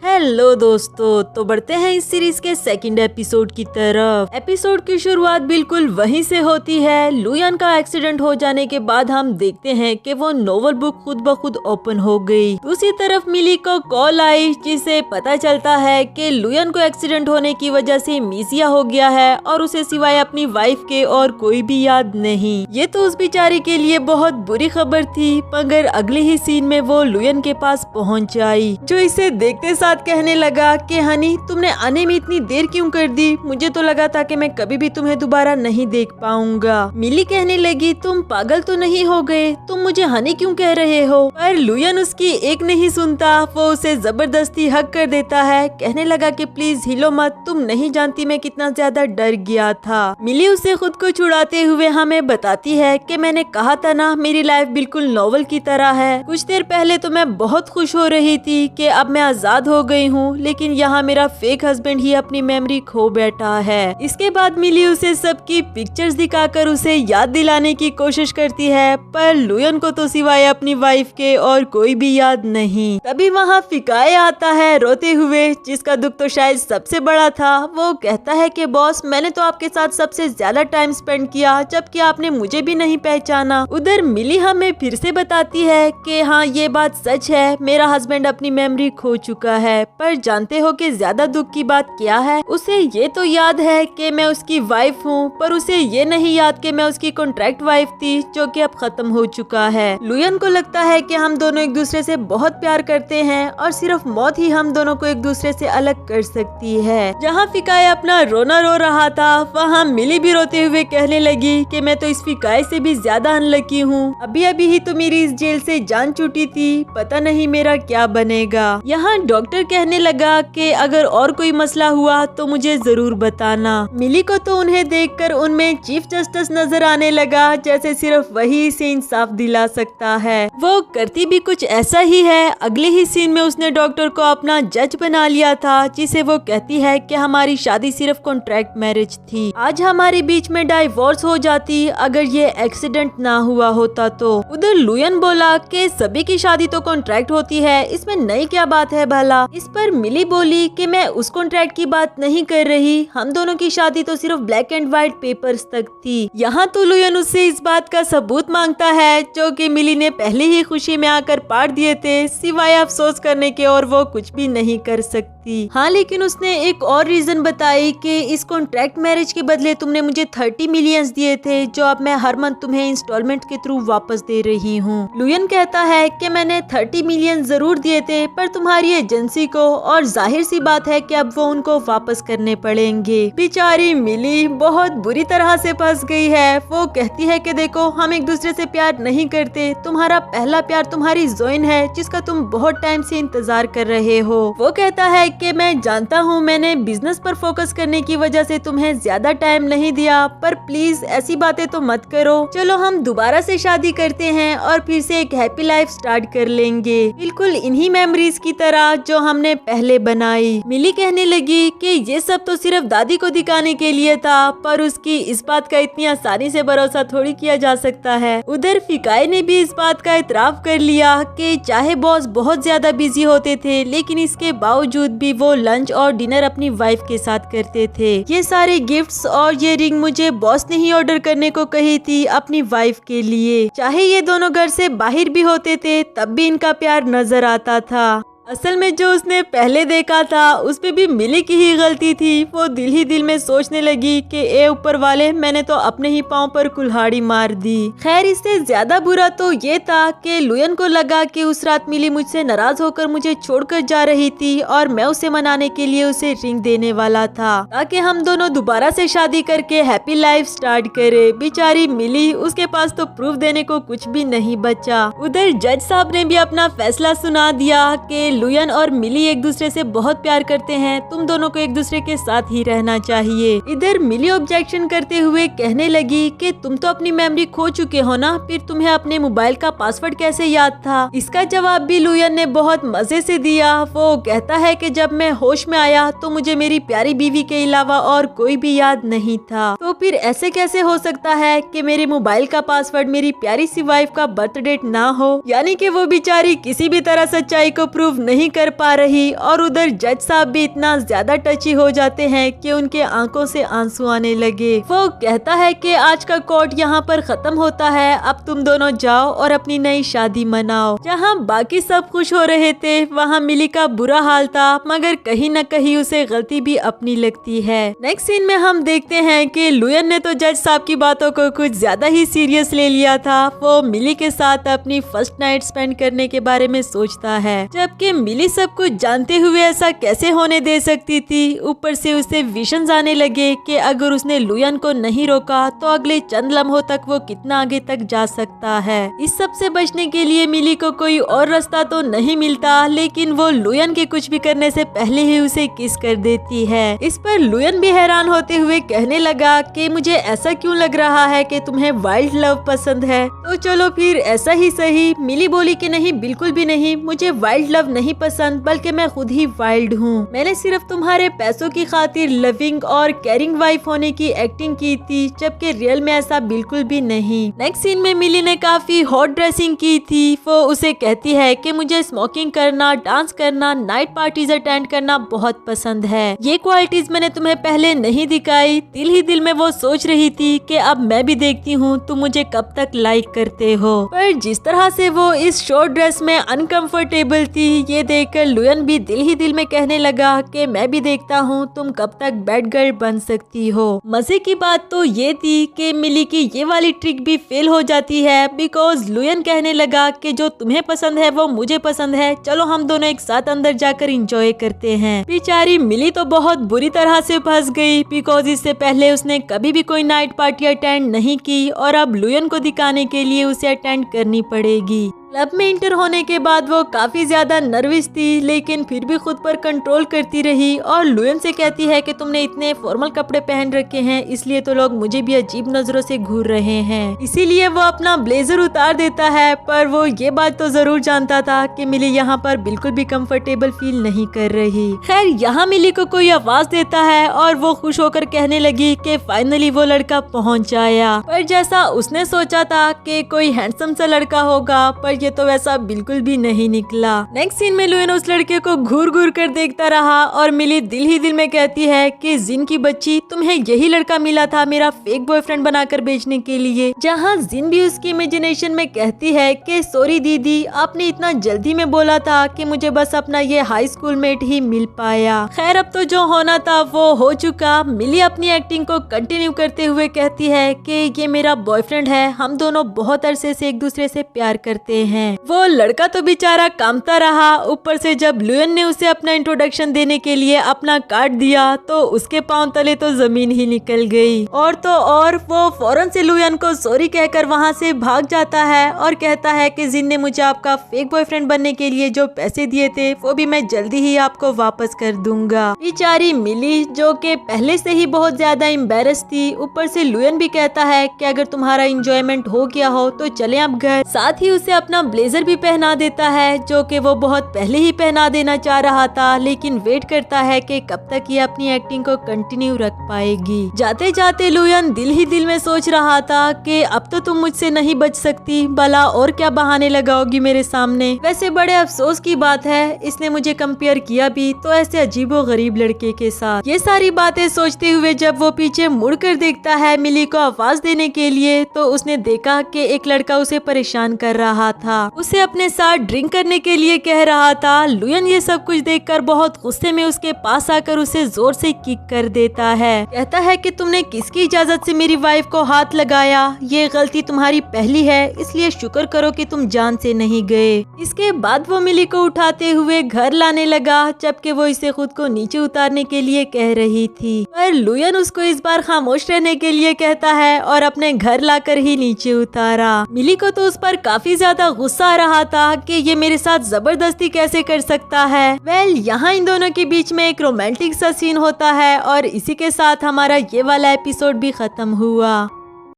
Hello दोस्तों, तो बढ़ते हैं इस सीरीज के सेकंड एपिसोड की तरफ। एपिसोड की शुरुआत बिल्कुल वहीं से होती है। लुयान का एक्सीडेंट हो जाने के बाद हम देखते हैं कि वो नोवेल बुक खुद ब खुद ओपन हो गई। दूसरी तरफ मिली को कॉल आई जिसे पता चलता है कि लुयान को एक्सीडेंट होने की वजह से मीसिया हो गया है और उसे सिवाय अपनी वाइफ के और कोई भी याद नहीं। ये तो उस बेचारी के लिए बहुत बुरी खबर थी, मगर अगले ही सीन में वो लुयान के पास पहुँच आई, जो इसे देखते साथ कहने लगा कि हनी, तुमने आने में इतनी देर क्यों कर दी? मुझे तो लगा था कि मैं कभी भी तुम्हें दोबारा नहीं देख पाऊंगा। मिली कहने लगी, तुम पागल तो नहीं हो गए? तुम मुझे हनी क्यों कह रहे हो? पर लुयान उसकी एक नहीं सुनता। वो उसे जबरदस्ती हक कर देता है। कहने लगा कि प्लीज हिलो मत, तुम नहीं जानती मैं कितना ज्यादा डर गया था। मिली उसे खुद को छुड़ाते हुए हमें बताती है कि मैंने कहा था ना, मेरी लाइफ बिल्कुल नॉवल की तरह है। कुछ देर पहले तो मैं बहुत खुश हो रही थी कि अब मैं आजाद हो गई हूँ, लेकिन यहाँ मेरा फेक हस्बैंड ही अपनी मेमोरी खो बैठा है। इसके बाद मिली उसे सबकी पिक्चर्स दिखाकर उसे याद दिलाने की कोशिश करती है, पर लुयान को तो सिवाय अपनी वाइफ के और कोई भी याद नहीं। तभी वहाँ फिकाए आता है रोते हुए, जिसका दुख तो शायद सबसे बड़ा था। वो कहता है कि बॉस, मैंने तो आपके साथ सबसे ज्यादा टाइम स्पेंड किया, जबकि आपने मुझे भी नहीं पहचाना। उधर मिली हमें फिर से बताती है कि हाँ, ये बात सच है, मेरा हस्बैंड अपनी मेमोरी खो चुका है। पर जानते हो कि ज्यादा दुख की बात क्या है? उसे ये तो याद है कि मैं उसकी वाइफ हूँ, पर उसे ये नहीं याद कि मैं उसकी कॉन्ट्रैक्ट वाइफ थी, जो कि अब खत्म हो चुका है। लुयान को लगता है कि हम दोनों एक दूसरे से बहुत प्यार करते हैं और सिर्फ मौत ही हम दोनों को एक दूसरे से अलग कर सकती है। जहाँ फिकाए अपना रोना रो रहा था, वहाँ मिली भी रोते हुए कहने लगी कि मैं तो इस फिकाए से भी ज्यादा अनलकी हूँ। अभी अभी ही तो मेरी इस जेल से जान छूटी थी, पता नहीं मेरा क्या बनेगा। यहाँ डॉक्टर कहने लगा कि अगर और कोई मसला हुआ तो मुझे जरूर बताना। मिली को तो उन्हें देखकर उनमें चीफ जस्टिस नजर आने लगा, जैसे सिर्फ वही इसे इंसाफ दिला सकता है। वो करती भी कुछ ऐसा ही है। अगले ही सीन में उसने डॉक्टर को अपना जज बना लिया था, जिसे वो कहती है कि हमारी शादी सिर्फ कॉन्ट्रैक्ट मैरिज थी। आज हमारे बीच में डाइवोर्स हो जाती अगर ये एक्सीडेंट ना हुआ होता तो। उधर लुयान बोला कि सभी की शादी तो कॉन्ट्रैक्ट होती है, इसमें नई क्या बात है भला? इस पर मिली बोली कि मैं उस कॉन्ट्रैक्ट की बात नहीं कर रही, हम दोनों की शादी तो सिर्फ ब्लैक एंड व्हाइट पेपर्स तक थी। यहाँ तो लुयान उससे इस बात का सबूत मांगता है, जो कि मिली ने पहले ही खुशी में आकर पाट दिए थे, सिवाय अफसोस करने के और वो कुछ भी नहीं कर सकती। हाँ, लेकिन उसने एक और रीजन बताई कि इस कॉन्ट्रैक्ट मैरिज के बदले तुमने मुझे 30 मिलियंस दिए थे, जो अब मैं हर मंथ तुम्हें इंस्टॉलमेंट के थ्रू वापस दे रही हूँ। लुयान कहता है कि मैंने 30 मिलियन जरूर दिए थे, पर तुम्हारी एजेंसी को, और जाहिर सी बात है कि अब वो उनको वापस करने पड़ेंगे। बेचारी मिली बहुत बुरी तरह से फंस गई है। वो कहती है कि देखो, हम एक दूसरे से प्यार नहीं करते, तुम्हारा पहला प्यार तुम्हारी जोइन है, जिसका तुम बहुत टाइम से इंतजार कर रहे हो। वो कहता है कि मैं जानता हूँ मैंने बिजनेस पर फोकस करने की वजह से तुम्हें ज्यादा टाइम नहीं दिया, पर प्लीज ऐसी बातें तो मत करो। चलो हम दोबारा से शादी करते हैं और फिर से एक हैप्पी लाइफ स्टार्ट कर लेंगे, बिल्कुल इन्हीं मेमोरीज की तरह जो हमने पहले बनाई। मिली कहने लगी कि ये सब तो सिर्फ दादी को दिखाने के लिए था, पर उसकी इस बात का इतनी आसानी से भरोसा थोड़ी किया जा सकता है। उधर फिकाए ने भी इस बात का इतराफ कर लिया कि चाहे बॉस बहुत ज्यादा बिजी होते थे, लेकिन इसके बावजूद भी वो लंच और डिनर अपनी वाइफ के साथ करते थे। ये सारे गिफ्ट्स और ये रिंग मुझे बॉस ने ही ऑर्डर करने को कही थी अपनी वाइफ के लिए। चाहे ये दोनों घर से बाहर भी होते थे, तब भी इनका प्यार नजर आता था। असल में जो उसने पहले देखा था उस पे भी मिली की ही गलती थी। वो दिल ही दिल में सोचने लगी कि ए ऊपर वाले, मैंने तो अपने ही पाँव पर कुल्हाड़ी मार दी। खैर, इससे ज्यादा बुरा तो ये था कि लुयान को लगा कि उस रात मिली मुझसे नाराज होकर मुझे छोड़कर जा रही थी और मैं उसे मनाने के लिए उसे रिंग देने वाला था, ताकि हम दोनों दोबारा से शादी करके हैप्पी लाइफ स्टार्ट करे। बेचारी मिली, उसके पास तो प्रूफ देने को कुछ भी नहीं बचा। उधर जज साहब ने भी अपना फैसला सुना दिया कि लुयान और मिली एक दूसरे से बहुत प्यार करते हैं, तुम दोनों को एक दूसरे के साथ ही रहना चाहिए। इधर मिली ऑब्जेक्शन करते हुए कहने लगी कि तुम तो अपनी मेमोरी खो चुके हो ना, फिर तुम्हें अपने मोबाइल का पासवर्ड कैसे याद था? इसका जवाब भी लुयान ने बहुत मजे से दिया। वो कहता है कि जब मैं होश में आया तो मुझे मेरी प्यारी बीवी के अलावा और कोई भी याद नहीं था, तो फिर ऐसे कैसे हो सकता है कि मेरे मोबाइल का पासवर्ड मेरी प्यारी सी वाइफ का बर्थ डेट ना हो? यानी कि वो बेचारी किसी भी तरह सच्चाई को प्रूव नहीं कर पा रही और उधर जज साहब भी इतना ज्यादा टची हो जाते हैं कि उनके आंखों से आंसू आने लगे। वो कहता है कि आज का कोर्ट यहाँ पर खत्म होता है, अब तुम दोनों जाओ और अपनी नई शादी मनाओ। जहाँ बाकी सब खुश हो रहे थे वहाँ मिली का बुरा हाल था, मगर कहीं न कहीं उसे गलती भी अपनी लगती है। नेक्स्ट सीन में हम देखते हैं कि लुयन ने तो जज साहब की बातों को कुछ ज्यादा ही सीरियस ले लिया था। वो मिली के साथ अपनी फर्स्ट नाइट स्पेंड करने के बारे में सोचता है, जबकि मिली सब कुछ जानते हुए ऐसा कैसे होने दे सकती थी। ऊपर से उसे विजन्स आने लगे कि अगर उसने लुयन को नहीं रोका तो अगले चंद लम्हों तक वो कितना आगे तक जा सकता है। इस सब से बचने के लिए मिली को कोई और रास्ता तो नहीं मिलता, लेकिन वो लुयन के कुछ भी करने से पहले ही उसे किस कर देती है। इस पर लुयन भी हैरान होते हुए कहने लगा कि मुझे ऐसा क्यों लग रहा है कि तुम्हें वाइल्ड लव पसंद है, तो चलो फिर ऐसा ही सही। मिली बोली कि नहीं, बिल्कुल भी नहीं, मुझे वाइल्ड लव नहीं पसंद, बल्कि मैं खुद ही वाइल्ड हूँ। मैंने सिर्फ तुम्हारे पैसों की खातिर लविंग और केयरिंग वाइफ होने की एक्टिंग की थी, जबकि रियल में ऐसा बिल्कुल भी नहीं। नेक्स्ट सीन में मिली ने काफी हॉट ड्रेसिंग की थी। वो उसे कहती है कि मुझे स्मोकिंग करना, डांस करना, नाइट पार्टीज अटेंड करना बहुत पसंद है। ये क्वालिटीज मैंने तुम्हें पहले नहीं दिखाई। दिल ही दिल में वो सोच रही थी कि अब मैं भी देखती हूँ तुम मुझे कब तक लाइक करते हो। पर जिस तरह से वो इस शॉर्ट ड्रेस में अनकंफर्टेबल थी, ये देखकर लुयन भी दिल ही दिल में कहने लगा कि मैं भी देखता हूँ तुम कब तक बैड गर्ल बन सकती हो। मजे की बात तो ये थी कि मिली की ये वाली ट्रिक भी फेल हो जाती है, बिकॉज लुयन कहने लगा कि जो तुम्हें पसंद है वो मुझे पसंद है, चलो हम दोनों एक साथ अंदर जाकर एंजॉय करते हैं। बेचारी मिली तो बहुत बुरी तरह से फंस गई, बिकॉज इससे पहले उसने कभी भी कोई नाइट पार्टी अटेंड नहीं की और अब लुयन को दिखाने के लिए उसे अटेंड करनी पड़ेगी। क्लब में इंटर होने के बाद वो काफी ज्यादा नर्वस थी, लेकिन फिर भी खुद पर कंट्रोल करती रही और लुयन से कहती है कि तुमने इतने फॉर्मल कपड़े पहन रखे हैं, इसलिए तो लोग मुझे भी अजीब नजरों से घूर रहे हैं। इसीलिए वो अपना ब्लेजर उतार देता है, पर वो ये बात तो जरूर जानता था कि मिली यहाँ पर बिल्कुल भी कंफर्टेबल फील नहीं कर रही। खैर यहाँ मिली को कोई आवाज देता है और वो खुश होकर कहने लगी कि फाइनली वो लड़का पहुँच आया। पर जैसा उसने सोचा था कि कोई हैंडसम सा लड़का होगा, पर ये तो वैसा बिल्कुल भी नहीं निकला। नेक्स्ट सीन में लुयन उस लड़के को घूर घूर कर देखता रहा और मिली दिल ही दिल में कहती है कि जिन की बच्ची, तुम्हें यही लड़का मिला था मेरा फेक बॉयफ्रेंड बनाकर बेचने के लिए। जहाँ जिन भी उसकी इमेजिनेशन में कहती है कि सॉरी दीदी, आपने इतना जल्दी में बोला था कि मुझे बस अपना ये हाई स्कूल मेट ही मिल पाया। खैर अब तो जो होना था वो हो चुका। मिली अपनी एक्टिंग को कंटिन्यू करते हुए कहती है कि ये मेरा बॉयफ्रेंड है, हम दोनों बहुत अरसे से एक दूसरे से प्यार करते हैं। वो लड़का तो बेचारा कांपता रहा, ऊपर से जब लुयन ने उसे अपना इंट्रोडक्शन देने के लिए अपना कार्ड दिया तो उसके पांव तले तो जमीन ही निकल गई। और तो और वो फौरन से लुयन को सॉरी कहकर वहां से भाग जाता है और कहता है कि जिन ने मुझे आपका फेक बॉयफ्रेंड बनने के लिए जो पैसे दिए थे वो भी मैं जल्दी ही आपको वापस कर दूंगा। बेचारी मिली जो कि पहले से ही बहुत ज्यादा एम्बेरस थी, ऊपर से लुयन भी कहता है कि अगर तुम्हारा एंजॉयमेंट हो गया हो तो चले अब घर। साथ ही उसे अपना ब्लेजर भी पहना देता है जो कि वो बहुत पहले ही पहना देना चाह रहा था, लेकिन वेट करता है कि कब तक ये अपनी एक्टिंग को कंटिन्यू रख पाएगी। जाते जाते लुयन दिल ही दिल में सोच रहा था कि अब तो तुम मुझसे नहीं बच सकती, भला और क्या बहाने लगाओगी मेरे सामने। वैसे बड़े अफसोस की बात है, इसने मुझे कंपेयर किया भी तो ऐसे अजीबो गरीब लड़के के साथ। ये सारी बातें सोचते हुए जब वो पीछे मुड़ कर देखता है मिली को आवाज देने के लिए, तो उसने देखा कि एक लड़का उसे परेशान कर रहा था, उसे अपने साथ ड्रिंक करने के लिए कह रहा था। लुयन ये सब कुछ देखकर बहुत गुस्से में उसके पास आकर उसे जोर से किक कर देता है। कहता है कि तुमने किसकी इजाजत से मेरी वाइफ को हाथ लगाया, ये गलती तुम्हारी पहली है, इसलिए शुक्र करो कि तुम जान से नहीं गए। इसके बाद वो मिली को उठाते हुए घर लाने लगा, जबकि वो इसे खुद को नीचे उतारने के लिए कह रही थी, पर लुयन उसको इस बार खामोश रहने के लिए कहता है और अपने घर लाकर ही नीचे उतारा। मिली को तो उस पर काफी ज्यादा गुस्सा आ रहा था कि ये मेरे साथ जबरदस्ती कैसे कर सकता है। वेल यहाँ इन दोनों के बीच में एक रोमांटिक सा सीन होता है और इसी के साथ हमारा ये वाला एपिसोड भी खत्म हुआ।